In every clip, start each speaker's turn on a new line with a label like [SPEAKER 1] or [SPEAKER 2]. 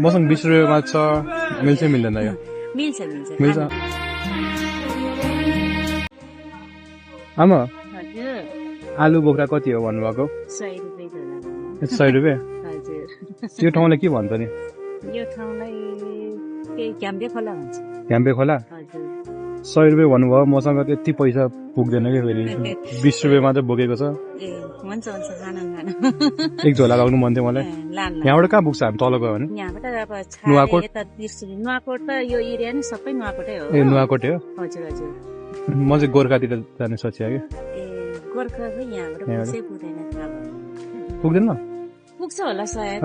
[SPEAKER 1] मसँग 20 रुपियाँमा छ मिल्छ मिल्दैन यो
[SPEAKER 2] मिल्छ
[SPEAKER 1] मिल्छ आमा
[SPEAKER 2] हजुर
[SPEAKER 1] आलु बोक्रा कति हो भन्नुभएको
[SPEAKER 2] 100 रुपैयाँ
[SPEAKER 1] 100 रुपियाँ
[SPEAKER 2] हजुर
[SPEAKER 1] यो ठाउँलाई के भन्छ नि
[SPEAKER 2] यो ठाउँलाई के क्याम्बे खोला भन्छ
[SPEAKER 1] घ्याम्पे खोला
[SPEAKER 2] हजुर
[SPEAKER 1] 100 रुपियाँ भन्नुभयो मसँग त्यति पैसा पुग्दैन कि फेरि 20 रुपियाँ मात्र बोकेको छ
[SPEAKER 2] ए हुन्छ खाना
[SPEAKER 1] एक झोला लाग्नु मन थियो मलाई
[SPEAKER 2] लान
[SPEAKER 1] यहाँबाट कहाँ पुग्छ हामी तल गयो भने
[SPEAKER 2] यहाँबाट अब
[SPEAKER 1] नुवाकोट?
[SPEAKER 2] यता बिर्सुली नुवाकोट त यो एरिया नि सबै नुवाकोटै हो
[SPEAKER 1] ए नुवाकोटे हो
[SPEAKER 2] हजुर हजुर
[SPEAKER 1] म चाहिँ गोर्खातिर जाने सोचेँ कि
[SPEAKER 2] ए गोर्खा चाहिँ यहाँबाट पुग्छै पुग्दैन थाहा भएन।
[SPEAKER 1] पुग्दैन
[SPEAKER 2] पुग्छ होला सायद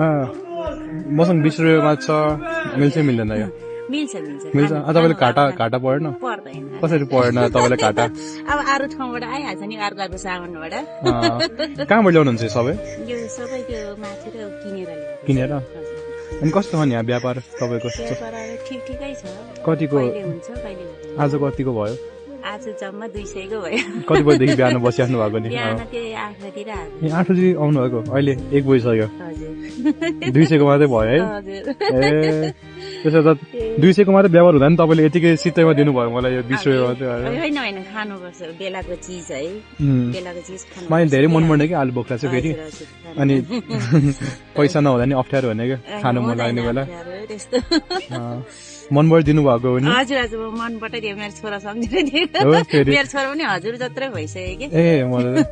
[SPEAKER 1] मसँग 20 रुपियाँमा छ मिल्छ मिल्दैन यो
[SPEAKER 2] मिल्छ
[SPEAKER 1] मिल्छ तपाईँले घाटा परेन
[SPEAKER 2] पर्दैन
[SPEAKER 1] कसरी परेन तपाईँलाई घाटा
[SPEAKER 2] अब अरू ठाउँबाट आइहाल्छ नि अर्को सामानबाट
[SPEAKER 1] कहाँबाट ल्याउनुहुन्छ यो सबै
[SPEAKER 2] यो सबै त्यो माथि र किनेर ल्याएको
[SPEAKER 1] किनेर
[SPEAKER 2] हजुर।
[SPEAKER 1] अनि कस्तो छ नि यहाँ व्यापार तपाईँको
[SPEAKER 2] व्यापार ठिक ठिकै छ
[SPEAKER 1] कतिको
[SPEAKER 2] कहिले हुन्छ कहिले हुँदैन।
[SPEAKER 1] आज कतिको भयो
[SPEAKER 2] आज जम्मा 200 को भयो
[SPEAKER 1] कति बजीदेखि बिहान बसिराख्नु भएको नि
[SPEAKER 2] बिहान त्यही 8 बजीतिर आएको।
[SPEAKER 1] ए 8 बजी आउनु भएको अहिले 1 बजिसक्यो
[SPEAKER 2] हजुर
[SPEAKER 1] 200 को मात्रै भयो है
[SPEAKER 2] हजुर
[SPEAKER 1] ए त्यसो त 200 को मात्रै व्यवहार हुँदा नि तपाईँले यतिकै सित्तैमा दिनुभयो मलाई यो 20 रुपियाँ मात्रै
[SPEAKER 2] होइन होइन खानुपर्छ बेलाको चिज है
[SPEAKER 1] उम्,
[SPEAKER 2] बेलाको चिज खानु
[SPEAKER 1] मलाई धेरै मन पर्ने कि आलु बोक्रा चाहिँ फेरि
[SPEAKER 2] हजुर, हजुर।
[SPEAKER 1] अनि पैसा नहुँदा नि अप्ठ्यारो हुने क्या खानु मन लाग्ने बेला
[SPEAKER 2] हुँदैन त्यस्तो
[SPEAKER 1] मनबाट दिनुभएको हो नि
[SPEAKER 2] हजुर हजुर म मनबाटै दियो मेरो छोरा सम्झेर दिएको
[SPEAKER 1] हो फेरि
[SPEAKER 2] मेरो छोरा पनि हजुर जत्रै भइसक्यो कि
[SPEAKER 1] ए मलाई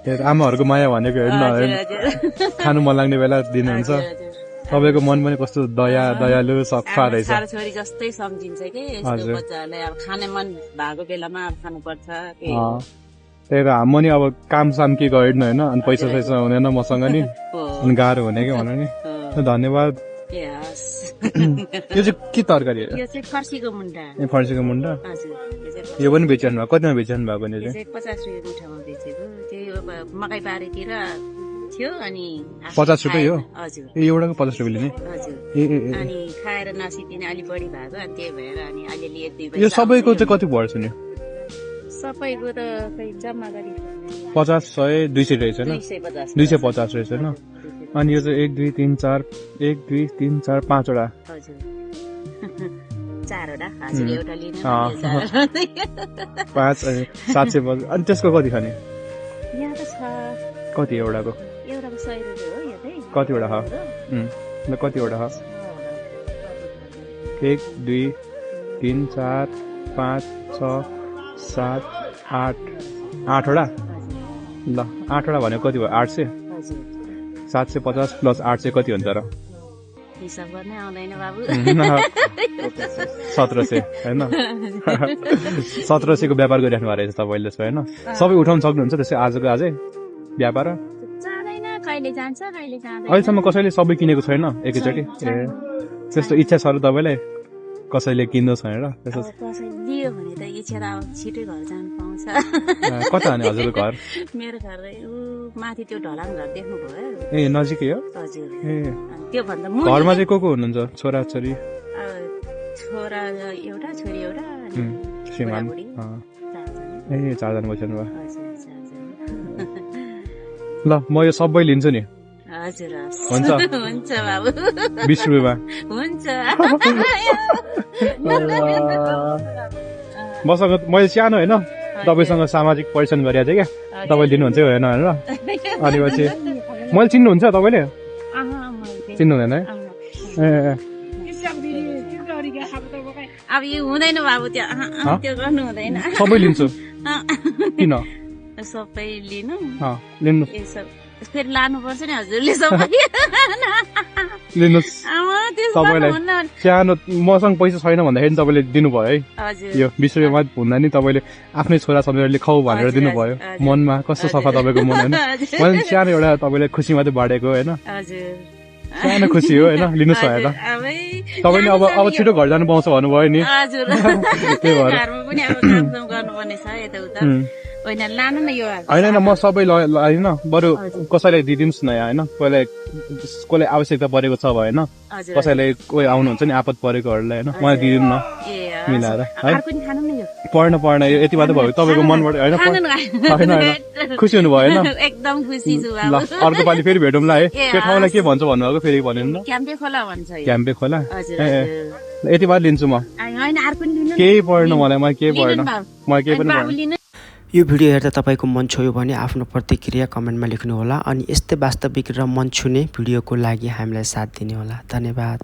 [SPEAKER 1] त आमाहरूको माया भनेको हेर्नु न
[SPEAKER 2] हजुर
[SPEAKER 1] हेर्नु।
[SPEAKER 2] हजुर
[SPEAKER 1] खानु मन लाग्ने बेला दिनुहुन्छ
[SPEAKER 2] हजुर, हजुर।
[SPEAKER 1] तपाईँको मन पनि कस्तो दयालु सफा
[SPEAKER 2] अब
[SPEAKER 1] रहेछ
[SPEAKER 2] छोरा छोरी जस्तै सम्झिन्छ कि यस्तो
[SPEAKER 1] हजुर।
[SPEAKER 2] बच्चाहरूलाई अब खाने मन भएको बेलामा अब खानुपर्छ के
[SPEAKER 1] अँ, त्यही त म नि अब काम साम के गरिदिनु होइन अनि पैसा सैसा हुँदैन मसँग नि
[SPEAKER 2] हो
[SPEAKER 1] अनि गाह्रो हुने कि भन नि
[SPEAKER 2] हो।
[SPEAKER 1] धन्यवाद
[SPEAKER 2] ए हस्।
[SPEAKER 1] यो चाहिँ के तरकारी हो
[SPEAKER 2] यो चाहिँ फर्सीको मुन्टा
[SPEAKER 1] ए फर्सीको मुन्टा
[SPEAKER 2] हजुर
[SPEAKER 1] यो पनि बेचिरहनु भएको कतिमा बेचिरहनु भएको नि
[SPEAKER 2] यो
[SPEAKER 1] चाहिँ
[SPEAKER 2] चाहिँ 50 रुपियाँ मुठामा बेचेको त्यही अब मकै बारीतिर थियो अनि
[SPEAKER 1] 50 रुपियाँ हो?
[SPEAKER 2] हजुर
[SPEAKER 1] ए एउटाको 50 रुपियाँ लिने
[SPEAKER 2] हजुर
[SPEAKER 1] ए ए ए
[SPEAKER 2] अनि खाएर नसिदिने अलि बढी भएको अनि त्यही भएर अनि अलिअलि एक दुई
[SPEAKER 1] यो
[SPEAKER 2] पैसा
[SPEAKER 1] सबैको
[SPEAKER 2] आउँछ।
[SPEAKER 1] चाहिँ कति पर्छ नि
[SPEAKER 2] सबैको त खै जम्मा गरी
[SPEAKER 1] 50 100 200 रहेछ होइन
[SPEAKER 2] 250
[SPEAKER 1] 250 रहेछ होइन अनि यो चाहिँ 1 2 3 4 1 2 3 4 5 वटा
[SPEAKER 2] हजुर चारवटा हजुर एउटा लिने
[SPEAKER 1] अँ।
[SPEAKER 2] यो चारवटा।
[SPEAKER 1] 5 अनि 750 अनि त्यसको कति खाने
[SPEAKER 2] यहाँ त छ
[SPEAKER 1] कति एउटाको
[SPEAKER 2] एउटाको 100 रुपियाँ हो यो चाहिँ
[SPEAKER 1] कतिवटा छ ल कतिवटा छ 1 2 3 4 5 6 7 8 8वटा ल 8वटा भनेको कति भयो 800
[SPEAKER 2] हजुर
[SPEAKER 1] 750 प्लस 800 कति हुन्छ र
[SPEAKER 2] हिसाब गर्नै आउँदैन बाबु
[SPEAKER 1] 1700 होइन 1700 को व्यापार गरिराख्नु भएको रहेछ तपाईँले त्यसो होइन सबै उठाउन सक्नुहुन्छ त्यसै आजको आजै व्यापार
[SPEAKER 2] जाँदैन कहिले जान्छ कहिले जाँदैन
[SPEAKER 1] अहिलेसम्म कसैले सबै किनेको छैन एकैचोटि ए त्यस्तो इच्छा छ र तपाईँलाई कसैले किन्नु छैन र
[SPEAKER 2] अब कसैले लियो भने त इच्छा त अब छिटै घर जानु पाउँछ
[SPEAKER 1] कता हाने हजुरको घर
[SPEAKER 2] मेरो घर ऊ माथि त्यो ढलान घर देख्नु भयो
[SPEAKER 1] ए नजिकै हो
[SPEAKER 2] हजुर
[SPEAKER 1] ए
[SPEAKER 2] अनि त्योभन्दा
[SPEAKER 1] घरमा चाहिँ को हुनुहुन्छ छोरा छोरी
[SPEAKER 2] छोरा एउटा छोरी एउटा अनि
[SPEAKER 1] श्रीमान
[SPEAKER 2] बुढाबुढी चारजना।
[SPEAKER 1] ए 4 जना बस्नु भयो
[SPEAKER 2] हजुर चारजना।
[SPEAKER 1] ल म यो सबै लिन्छु नि
[SPEAKER 2] हजुर हस्।
[SPEAKER 1] हुन्छ।
[SPEAKER 2] हुन्छ बाबु
[SPEAKER 1] 20 रुपियाँमा
[SPEAKER 2] हुन्छ
[SPEAKER 1] मसँग मैले सानो होइन तपाईँसँग सामाजिक परिश्रम गरिरहेको थिएँ क्या तपाईँले दिनुहुन्छ कि होइन भनेर अनि पछि मैले चिन्नुहुन्छ तपाईँले चिन्नु हुँदैन है ए
[SPEAKER 2] अब यो हुँदैन बाबु त्यो त्यो गर्नु हुँदैन
[SPEAKER 1] सबै लिन्छु किन
[SPEAKER 2] सबै लिनु
[SPEAKER 1] लिनु
[SPEAKER 2] यसो फेरि लानुपर्छ नि हजुरले सबै
[SPEAKER 1] लिनुहोस्
[SPEAKER 2] आमा त्यसो
[SPEAKER 1] तपाईँलाई
[SPEAKER 2] गर्नुहुन्न।
[SPEAKER 1] सानो मसँग पैसा छैन भन्दाखेरि तपाईँले दिनुभयो है
[SPEAKER 2] हजुर
[SPEAKER 1] यो 20 रुपियाँमा हुँदा नि तपाईँले आफ्नै छोरा छोरीले खाऊ भनेर
[SPEAKER 2] हजुर,
[SPEAKER 1] दिनुभयो
[SPEAKER 2] हजुर।
[SPEAKER 1] मनमा कस्तो सफा तपाईँको मन होइन
[SPEAKER 2] हजुर।
[SPEAKER 1] मैले सानो एउटा तपाईँले खुसी मात्रै बाँडेको होइन
[SPEAKER 2] हजुर
[SPEAKER 1] सानो खुसी हो होइन लिनुहोस् भएर तपाईँले अब छिटो घर जानु पाउँछ भन्नुभयो नि
[SPEAKER 2] हजुर
[SPEAKER 1] त्यही भएर
[SPEAKER 2] घरमा पनि अब कामसाम गर्नुपर्ने छ यताउता होइन लानु न यो
[SPEAKER 1] होइन होइन म सबै होइन बरु कसैलाई दिइदिनुहोस् न यहाँ होइन कसैलाई आवश्यकता परेको छ होइन
[SPEAKER 2] हजुर
[SPEAKER 1] कसैलाई कोही आउनुहुन्छ नि आपत परेकोहरूलाई होइन मलाई दिइदिनु न
[SPEAKER 2] ए
[SPEAKER 1] मिलाएर है
[SPEAKER 2] अर्को नि खानु न यो पढ्नु
[SPEAKER 1] यति मात्रै भयो तपाईँको मनबाट होइन खुसी हुनुभयो होइन
[SPEAKER 2] एकदम खुसी छु
[SPEAKER 1] ल अर्को पालि फेरि भेटौँला है त्यो ठाउँलाई के भन्छ भन्नुभएको फेरि भन्नु न
[SPEAKER 2] क्याम्पे खोला भन्छ
[SPEAKER 1] क्याम्पे खोला
[SPEAKER 2] हजुर
[SPEAKER 1] यति मात्र लिन्छु म
[SPEAKER 2] हैन अर्को लिनु
[SPEAKER 1] केही पढ्नु मलाई केही पनि पढ्नु
[SPEAKER 3] यो भिडियो हेर्दा तपाईँको मन छोयो भने आफ्नो प्रतिक्रिया कमेन्टमा लेख्नुहोला अनि यस्तै वास्तविक र मन छुने भिडियोको लागि हामीलाई साथ दिनुहोला। धन्यवाद।